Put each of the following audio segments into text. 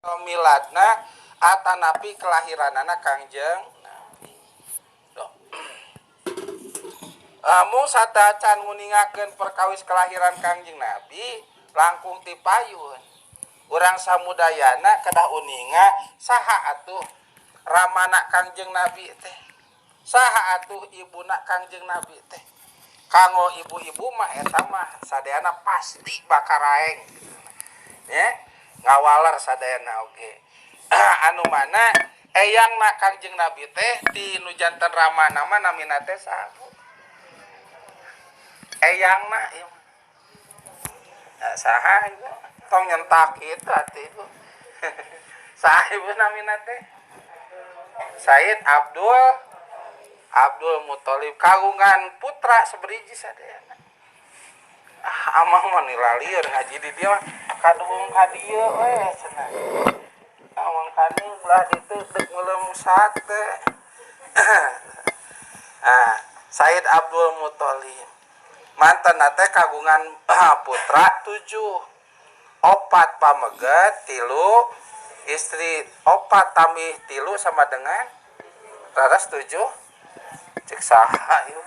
miladna atanapi kelahiranana Kangjeng Nabi. Amun sadacan nguningakeun perkawis kelahiran Kangjeng Nabi langkung ti payun. Urang samudayana kedah uninga saha atuh ramana Kangjeng Nabi teh. Saha atuh ibuna Kangjeng Nabi teh. Kanggo ibu-ibu mah eta mah sadeana pasti bakaraeng. Ya, ngawaler sadayana oge. Anu mana eyangna Kangjeng Nabi teh ti nu janten ramana mah namina teh saha? Eyangna ieu. Saha ieu? Tong nyentak kitu atuh. Saha ieu namina teh? Said Abdul Muthalib kagungan putra saberiji sadayana. Amang mah nilalieur ngaji di dieu mah kaduhung ka dieu we cenah. Amang kani belah ditu deuk ngelemusak teh. Said Abdul Muthalib mantenna teh kagungan putra 7. 4 pameget, 3 istri. 4 tambah 3 sama dengan 7. Cek saha ieu.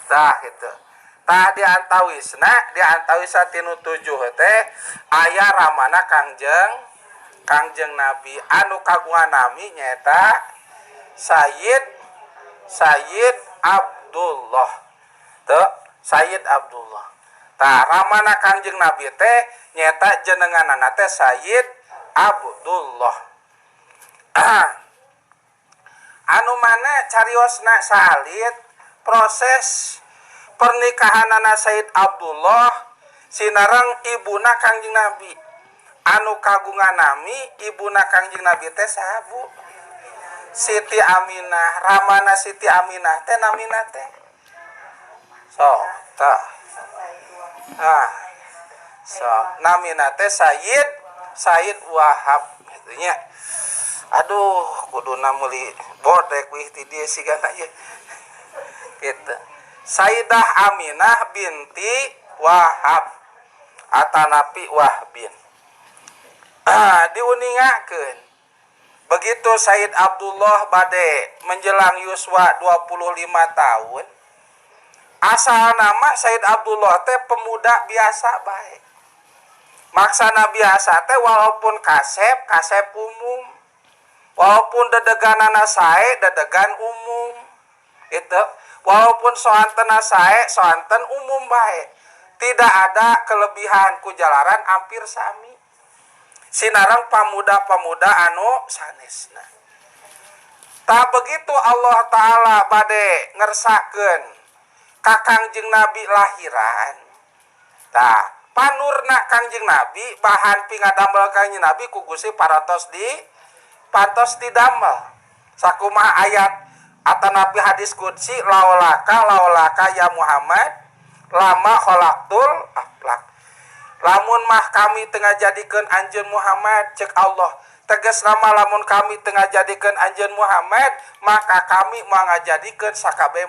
Tah gitu. Tah diantawisna tinu 7 teh aya ramana Kangjeng Nabi anu kagungan nami nyaeta Sayyid Abdullah. Teu Sayyid Abdullah. Tah ramana Kangjeng Nabi teh nyaeta jenenganna teh Sayyid Abdullah. Anu mana cariosna salid proses pernikahanana Sayyid Abdullah sinareng ibuna Kangjeng Nabi. Anu kagungan nami ibuna Kangjeng Nabi teh saha Bu? Siti Aminah. Ramana Siti Aminah teh namina teh sok tah. Namina teh Sayyid Wahab gitu nya. Aduh, kuduna meuli bodek wih ti dieu sigana ieu. Gitu. Sayyidah Aminah binti Wahab atanapi Wahbin. Diuningakeun. Begitu Sayyid Abdullah bade menjelang yuswa 25 tahun. Asal nama Sayyid Abdullah teh pemuda biasa bae. Maksana biasa teh walaupun kasep umum. Walaupun dedeganana sae dedegan umum. Itu walaupun soantena sae soanten umum bae. Tidak ada kelebihan ku jalaran hampir sami. Sinareng pamuda-pamuda anu sanesna. Tah begitu Allah Ta'ala bade ngersakeun ka Kangjeng Nabi lahiran. Tah panurna Kangjeng Nabi bahan pingadamel Kangjeng Nabi ku Gusti parantos didamel. Sakumaha ayat atanapi hadis qudsi laulaka ya Muhammad lama khalaqtul aflak. Lamun mah kami tengah jadikeun anjeun Muhammad cek Allah tegas nama lamun kami tengah jadikeun anjeun Muhammad maka kami mau ngajadikeun sakabeh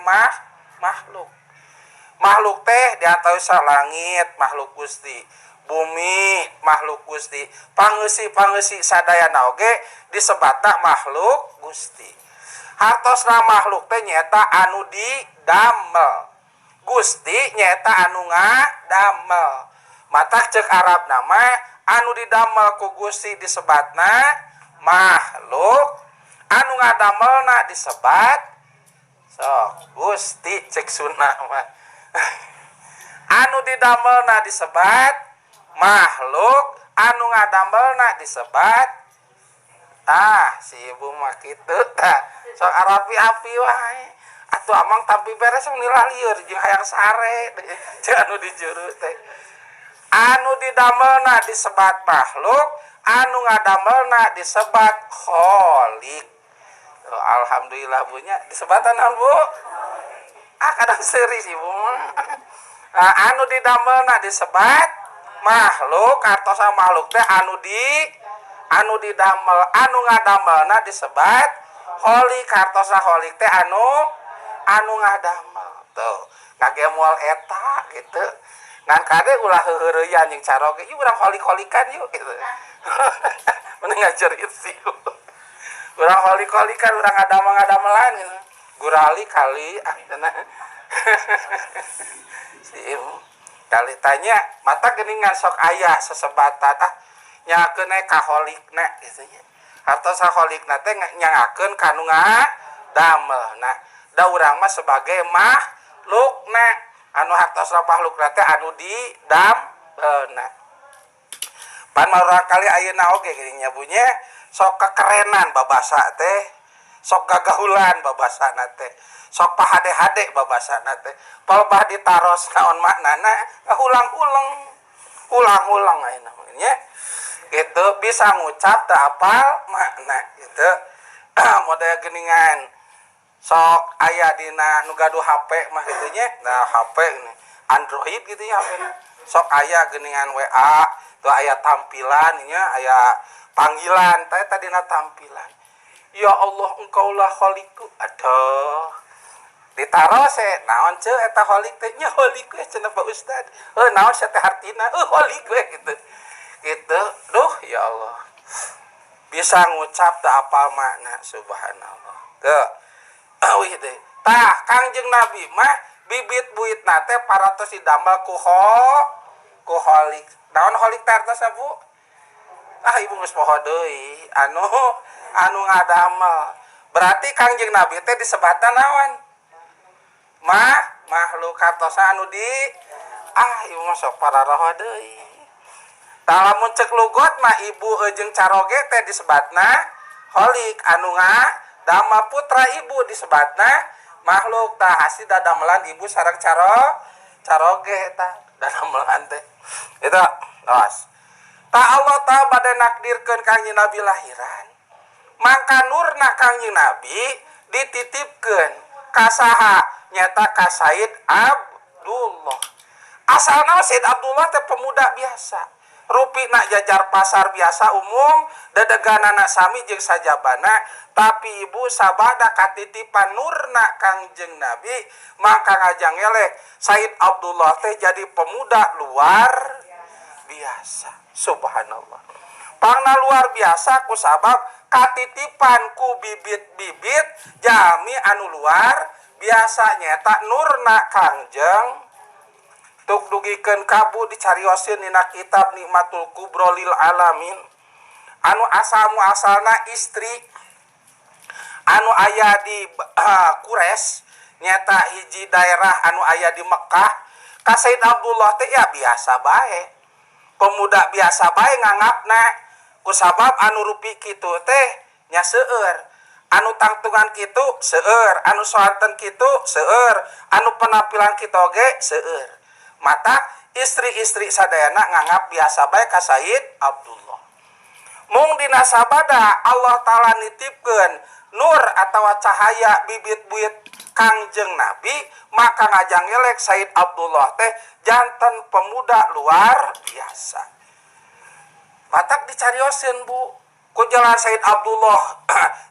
makhluk teh diantaranya langit makhluk Gusti, bumi makhluk Gusti, pangeussi sadayana oge disebutna makhluk Gusti. Hartosna makhluk teh nyaeta anu didamel. Gusti nyaeta anu ngadamel. Mata cek Arab nama anu didamel ku Gusti disebutna makhluk, anu ngadamelna disebat Gusti cek Sunda mah. Anu didamelna disebat makhluk, anu ngadamelna disebat si ibu mah kitu tah. Sok arapi-api wae. Atuh amang tampi beres nilai lieur jeung hayang sare jeung anu dijuru teh. Anu didamelna disebat makhluk, anu ngadamelna disebat kholiq. Alhamdulillah bunya disebatan naon Bu? Kadang serius ibu mah. Anu didamelna disebat makhluk, kartosa makhluk teh anu didamel, anu ngadamelna disebat kholiq, kartosa kholiq teh anu ngadamel. Tuh, ngagemol eta gitu. ngan kade ulah heureuyan jeung caroge ieu urang holik-holikan yuk gitu. Mending ngajarin sih. Urang holik-holikan urang ngadamel-ngadamelan gitu. Gurali kali cenah. Si ibu kali tanya mata geuningan sok aya sesebatan nyakeun ka holikna gitu nya. Hartos holikna teh nyangakeun kanu ngadamelna. Da urang mah sebagai makhlukna anu hartos makhlukna teh anu didambeuna. Pan marang kali ayeuna oge geuning nya bunye sok kekerenan babasa teh, sok gagahulan babasana teh, sok pahade-hade babasana teh. Palebah ditaros naon maknana ulang-ulang ayeuna nya. Gitu bisa ngucap teu apal makna gitu. Model geuningan sok aya dina nu gaduh HP mah kitu nya. Nah HP ini Android gitu ya HP. Sok aya geuningan WA, tuh aya tampilan nya, aya panggilan teh dina tampilan. Ya Allah engkaulah khaliqu. Aduh. Ditaros naon ceu eta khaliq teh nya khaliq we cenah Pak Ustad. Naon sia teh artina? Khaliq we gitu. Gitu. Duh ya Allah. Bisa ngucap teu apal makna subhanallah. Teu. Euy teh. Tah Kangjeng Nabi mah bibit buitna teh paratos didamel ku khaliq. Naon khaliq teh artosna Bu? Ibu geus poho deui anu ngadamel. Berarti Kangjeng Nabi teh disebatan naon? Makhluk hartosna anu di ibu mah sok pararoho deui. Tah lamun ceuk lugot mah ibu jeung caroge teh disebatna khaliq anu ngadamel putra ibu disebatna makhluk. Tah hasi dadamelan ibu sareng caroge tah dadamelan teh. Eta awas. Tah Allah tah bade nakdirkeun Kangjeng Nabi lahiran. Mangka nurna Kangjeng Nabi dititipkeun ka saha? Nyata ka Said Abdullah. Asalna Said Abdullah teh pemuda biasa. Rupina jajar pasar biasa umum, dadeganana sami jeung sajabana, tapi ibu sabada katitipan nurna Kangjeng Nabi, maka ngajang eleh Said Abdullah teh jadi pemuda luar biasa. Subhanallah. Pangna luar biasa ku sabab katitipan ku bibit-bibit jami anu luar biasa nyata nurna Kangjeng. Tuk dugikeun kabu dicarioseun dina kitab Nikmatul Kubra lil Alamin. Anu asalna istri anu aya di Quraisy nyata hiji daerah anu aya di Mekah. Ka Said Abdullah teh ya biasa bae. Pemuda biasa bae nganggapna kusabab anu rupi kitu teh nya seueur. Anu tangtungan kitu seueur, anu soanten kitu seueur, anu penampilan kitu oge seueur. Mata istri-istri sadayana nganggap biasa bae ka Said Abdullah. Mung dina sabada Allah taala nitipkeun nur atawa cahaya bibit buit Kangjeng Nabi, maka ngajang elek Said Abdullah teh janten pemuda luar biasa. Matak dicarioseun Bu, ku jalan Said Abdullah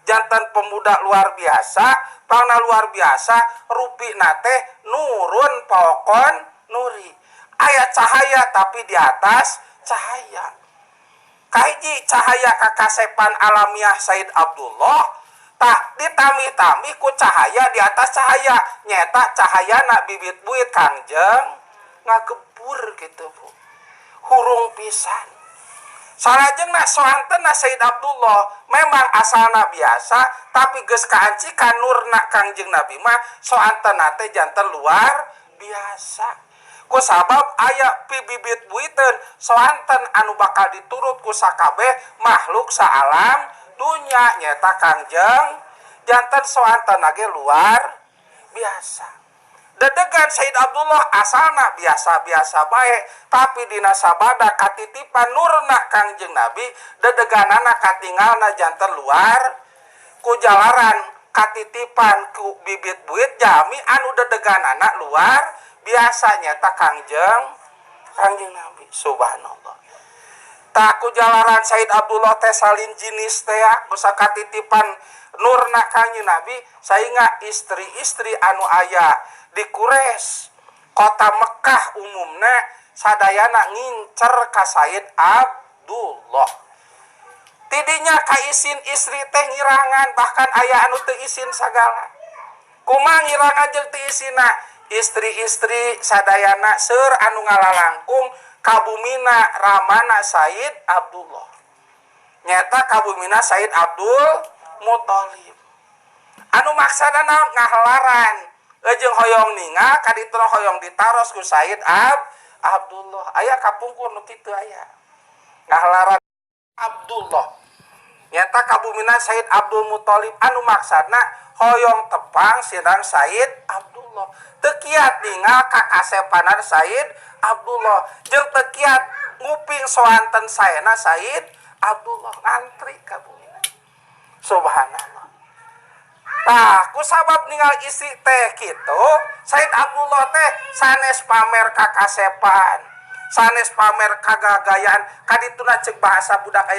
janten pemuda luar biasa, pangna luar biasa, rupina teh nurun pokon nuri. Aya cahaya tapi di atas cahaya. Kahiji cahaya kakasepan alamiah Said Abdullah, tak ditami-tami ku cahaya di atas cahaya. Nyata cahayana bibit buit Kangjeng ngagebur gitu Bu. Hurung pisan. Salajengna soanteunna Said Abdullah memang asalna biasa, tapi geus kaanci ka nurna Kangjeng Nabi mah soanteunna teh janten luar biasa. Ku sabab aya bibit buiteun soanten anu bakal diturut ku sakabeh makhluk saalam dunya nyata Kangjeng janten soanten ge luar biasa. Dedegan Said Abdullah asalna biasa-biasa bae, tapi dina sabada katitipan nurna Kangjeng Nabi dedeganana katinggalna janten luar ku jalaran katitipan ku bibit buit jami anu dedeganana luar biasa nyata Kangjeng Nabi. Subhanallah. Tak ku jalaran Said Abdullah teh salin jinis teh kusa katitipan nurna Kangjeng Nabi sainga istri-istri anu aya di Quraisy kota Mekah umumna sadayana ngincer ka Said Abdullah. Tidinya ka isin istri teh ngirangan, bahkan aya anu teu isin sagala. Kumaha ngirangan jeung teu isina? Istri-istri sadayana seur anu ngalalangkung kabumina ramana Said Abdullah. Nyata kabumina Said Abdul Muthalib. Anu maksana ngahelaran jeung hoyong ningal kadituna hoyong ditaros ku Said Abdullah. Aya kapungkur nu kitu aya. Ngahelaran Abdullah. Nyata kabumina Said Abdul Muthalib anu maksana hoyong tepang sirang Said Abdullah. Teu kiat ningal kakasepanan Said Abdullah jeung teu kiat nguping soanten saena Said Abdullah ngantri kabumina. Subhanallah. Tah, kusabab ningal istri teh kitu, Said Abdullah teh sanes pamer kakasepan, sanes pamer kagagayaan, kadituna ceuk bahasa budak